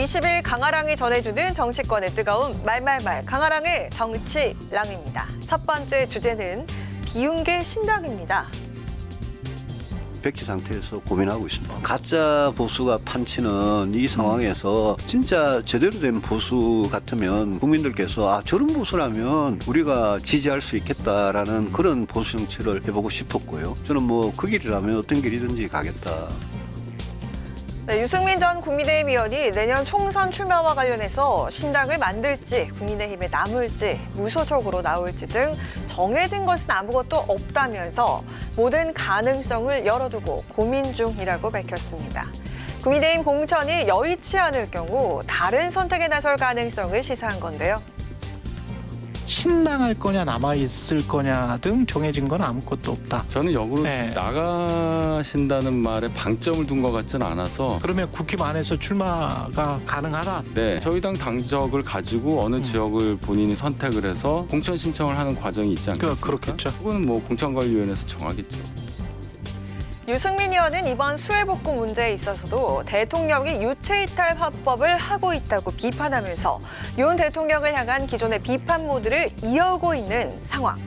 20일 강아랑이 전해주는 정치권의 뜨거운 말말말 강아랑의 정치랑입니다. 첫 번째 주제는 비운개 신당입니다. 백지 상태에서 고민하고 있습니다. 가짜 보수가 판치는 이 상황에서 진짜 제대로 된 보수 같으면 국민들께서 아 저런 보수라면 우리가 지지할 수 있겠다라는 그런 보수 정치를 해보고 싶었고요. 저는 뭐 그 길이라면 어떤 길이든지 가겠다. 네, 유승민 전 국민의힘 의원이 내년 총선 출마와 관련해서 신당을 만들지 국민의힘에 남을지 무소속으로 나올지 등 정해진 것은 아무것도 없다면서 모든 가능성을 열어두고 고민 중이라고 밝혔습니다. 국민의힘 공천이 여의치 않을 경우 다른 선택에 나설 가능성을 시사한 건데요. 신당할 거냐 남아있을 거냐 등 정해진 건 아무것도 없다. 저는 역으로 네. 나가신다는 말에 방점을 둔 것 같지는 않아서 그러면 국힘 안에서 출마가 가능하다. 네, 저희 당 당적을 가지고 어느 지역을 본인이 선택을 해서 공천 신청을 하는 과정이 있지 않겠습니까? 그렇겠죠. 그건 뭐 공천관리위원회에서 정하겠죠. 유승민 의원은 이번 수해복구 문제에 있어서도 대통령이 유체이탈 화법을 하고 있다고 비판하면서 윤 대통령을 향한 기존의 비판 모드를 이어오고 있는 상황.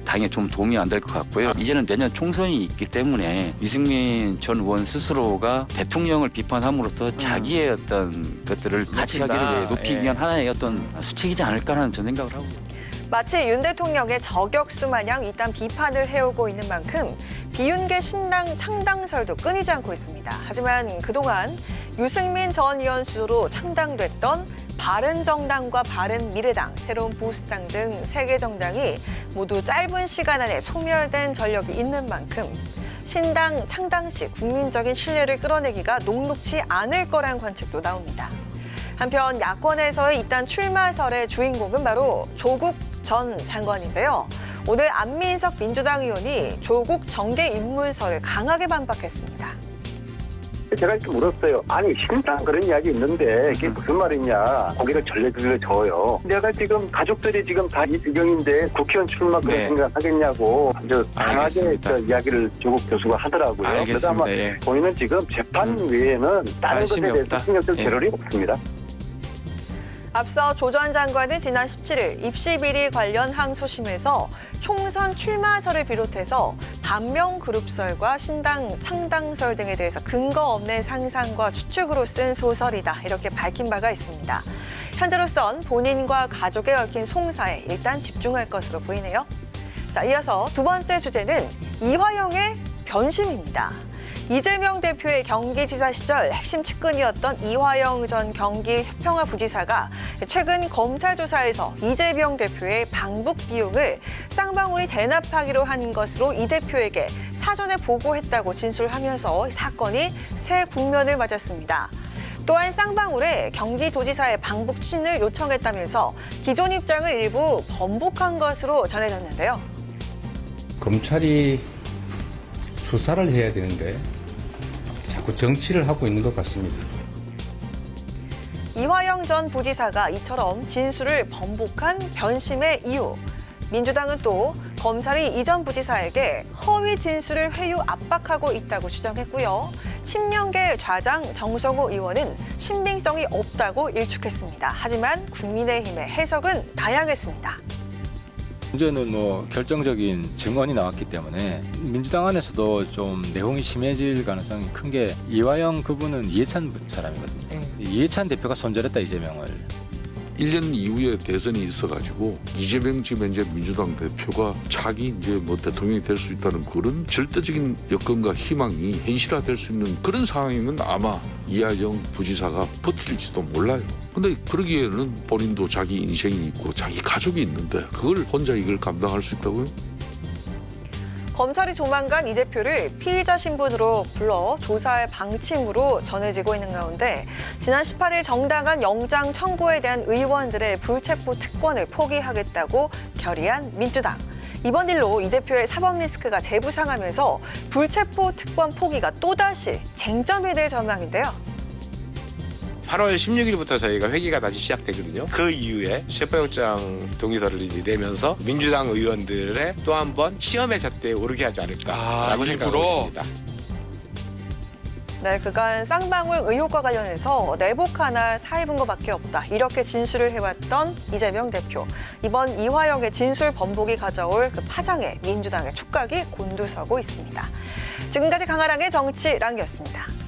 당에 좀 도움이 안 될 것 같고요. 이제는 내년 총선이 있기 때문에 유승민 전 의원 스스로가 대통령을 비판함으로써 자기의 어떤 것들을 가치관을 높이기 위한 하나의 어떤 수칙이지 않을까라는 저는 생각을 하고 있습니다. 마치 윤 대통령의 저격수 마냥 이딴 비판을 해오고 있는 만큼 비윤계 신당 창당설도 끊이지 않고 있습니다. 하지만 그동안 유승민 전 의원 수로 창당됐던 바른정당과 바른미래당, 새로운 보수당 등 3개 정당이 모두 짧은 시간 안에 소멸된 전력이 있는 만큼 신당 창당 시 국민적인 신뢰를 끌어내기가 녹록지 않을 거란 관측도 나옵니다. 한편 야권에서의 이딴 출마설의 주인공은 바로 조국 전 장관인데요. 오늘 안민석 민주당 의원이 조국 정계 인물설을 강하게 반박했습니다. 제가 이렇게 물었어요. 아니 신당 그런 이야기 있는데 이게 무슨 말이냐. 고개를 절레절레 내가 지금 가족들이 지금 다 이병인데 국회의원 출마 그런 생각 하겠냐고 아주 강하게 이야기를 조국 교수가 하더라고요. 그래서 아마 본인은 지금 재판 외에는 다른 것에 대해서 신경 쓸 겨를이 없습니다. 앞서 조 전 장관은 지난 17일 입시 비리 관련 항소심에서 총선 출마설을 비롯해서 반명그룹설과 신당 창당설 등에 대해서 근거 없는 상상과 추측으로 쓴 소설이다 이렇게 밝힌 바가 있습니다. 현재로선 본인과 가족에 얽힌 송사에 일단 집중할 것으로 보이네요. 자, 이어서 두 번째 주제는 이화영의 변심입니다. 이재명 대표의 경기지사 시절 핵심 측근이었던 이화영 전 경기평화부지사가 최근 검찰 조사에서 이재명 대표의 방북 비용을 쌍방울이 대납하기로 한 것으로 이 대표에게 사전에 보고했다고 진술하면서 사건이 새 국면을 맞았습니다. 또한 쌍방울에 경기도지사의 방북 추진을 요청했다면서 기존 입장을 일부 번복한 것으로 전해졌는데요. 검찰이 수사를 해야 되는데 자꾸 정치를 하고 있는 것 같습니다. 이화영 전 부지사가 이처럼 진술을 번복한 변심의 이유. 민주당은 또 검찰이 이 전 부지사에게 허위 진술을 회유 압박하고 있다고 주장했고요. 친명계 좌장 정성호 의원은 신빙성이 없다고 일축했습니다. 하지만 국민의힘의 해석은 다양했습니다. 문제는 뭐 결정적인 증언이 나왔기 때문에 민주당 안에서도 좀 내홍이 심해질 가능성이 큰 게 이화영 그분은 이해찬 사람이거든요. 이해찬 대표가 손절했다 이재명을. 1년 이후에 대선이 있어가지고 이재명 지금 현재 민주당 대표가 자기 이제 뭐 대통령이 될 수 있다는 그런 절대적인 여건과 희망이 현실화될 수 있는 그런 상황이면 아마 이화영 부지사가 버틸지도 몰라요. 근데 그러기에는 본인도 자기 인생이 있고 자기 가족이 있는데 그걸 혼자 이걸 감당할 수 있다고요? 검찰이 조만간 이 대표를 피의자 신분으로 불러 조사할 방침으로 전해지고 있는 가운데 지난 18일 정당한 영장 청구에 대한 의원들의 불체포 특권을 포기하겠다고 결의한 민주당. 이번 일로 이 대표의 사법 리스크가 재부상하면서 불체포 특권 포기가 또다시 쟁점이 될 전망인데요. 8월 16일부터 저희가 회기가 다시 시작되거든요. 그 이후에 체포영장 동의서를 이제 내면서 민주당 의원들의 또 한 번 시험의 잣대에 오르게 하지 않을까라고 생각하고 있습니다. 네, 그간 쌍방울 의혹과 관련해서 내복 하나 사입은 것밖에 없다. 이렇게 진술을 해왔던 이재명 대표. 이번 이화영의 진술 번복이 가져올 그 파장에 민주당의 촉각이 곤두서고 있습니다. 지금까지 강아랑의 정치랑이었습니다.